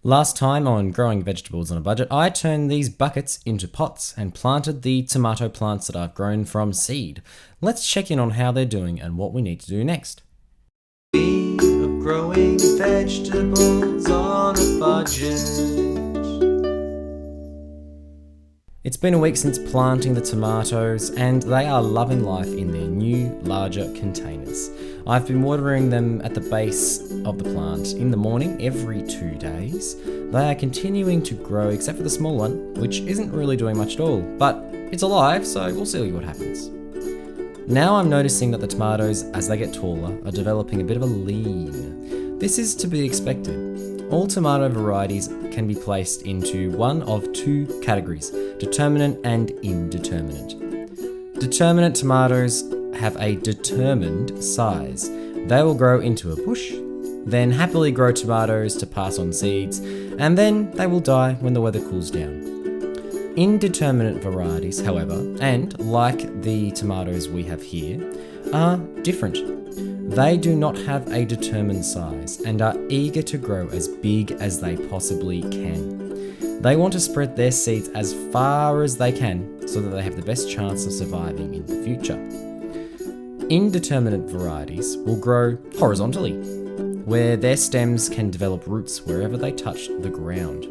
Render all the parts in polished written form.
Last time on Growing Vegetables on a Budget, I turned these buckets into pots and planted the tomato plants that I've grown from seed. Let's check in on how they're doing and what we need to do next. We are growing vegetables on a budget. It's been a week since planting the tomatoes and they are loving life in their new, larger containers. I've been watering them at the base of the plant in the morning every 2 days. They are continuing to grow except for the small one, which isn't really doing much at all, but it's alive, so we'll see what happens. Now I'm noticing that the tomatoes, as they get taller, are developing a bit of a lean. This is to be expected. All tomato varieties can be placed into one of two categories, determinate and indeterminate. Determinate tomatoes have a determined size. They will grow into a bush, then happily grow tomatoes to pass on seeds, and then they will die when the weather cools down. Indeterminate varieties, however, and like the tomatoes we have here, are different. They do not have a determined size and are eager to grow as big as they possibly can. They want to spread their seeds as far as they can so that they have the best chance of surviving in the future. Indeterminate varieties will grow horizontally, where their stems can develop roots wherever they touch the ground.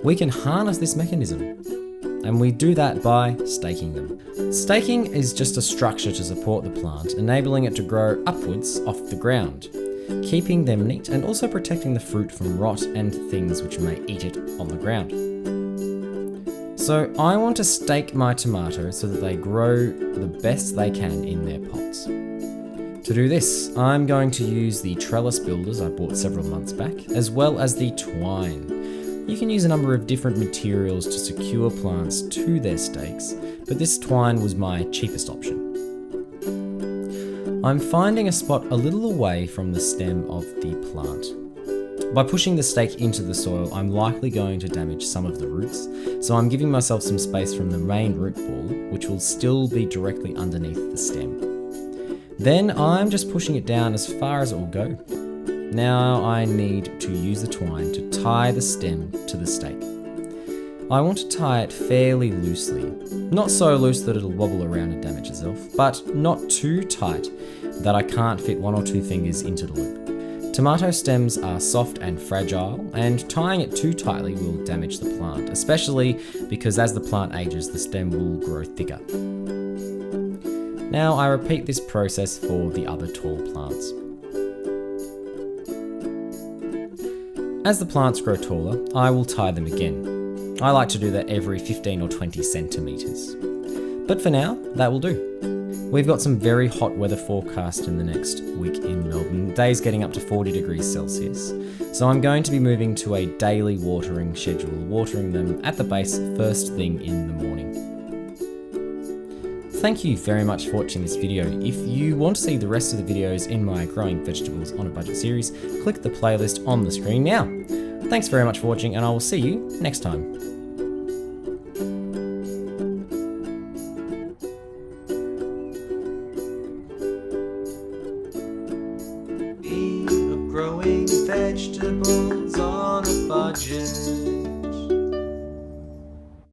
We can harness this mechanism, and we do that by staking them. Staking is just a structure to support the plant, enabling it to grow upwards off the ground, keeping them neat and also protecting the fruit from rot and things which may eat it on the ground. So I want to stake my tomatoes so that they grow the best they can in their pots. To do this, I'm going to use the trellis builders I bought several months back, as well as the twine. You can use a number of different materials to secure plants to their stakes, but this twine was my cheapest option. I'm finding a spot a little away from the stem of the plant. By pushing the stake into the soil, I'm likely going to damage some of the roots, so I'm giving myself some space from the main root ball, which will still be directly underneath the stem. Then I'm just pushing it down as far as it will go. Now I need to use the twine to tie the stem to the stake. I want to tie it fairly loosely, not so loose that it'll wobble around and damage itself, but not too tight that I can't fit 1 or 2 fingers into the loop. Tomato stems are soft and fragile, and tying it too tightly will damage the plant, especially because as the plant ages, the stem will grow thicker. Now I repeat this process for the other tall plants. As the plants grow taller, I will tie them again. I like to do that every 15 or 20 centimetres. But for now, that will do. We've got some very hot weather forecast in the next week in Melbourne, days getting up to 40 degrees Celsius. So I'm going to be moving to a daily watering schedule, watering them at the base first thing in the morning. Thank you very much for watching this video. If you want to see the rest of the videos in my Growing Vegetables on a Budget series, click the playlist on the screen now. Thanks very much for watching, and I will see you next time. We are growing vegetables on a budget.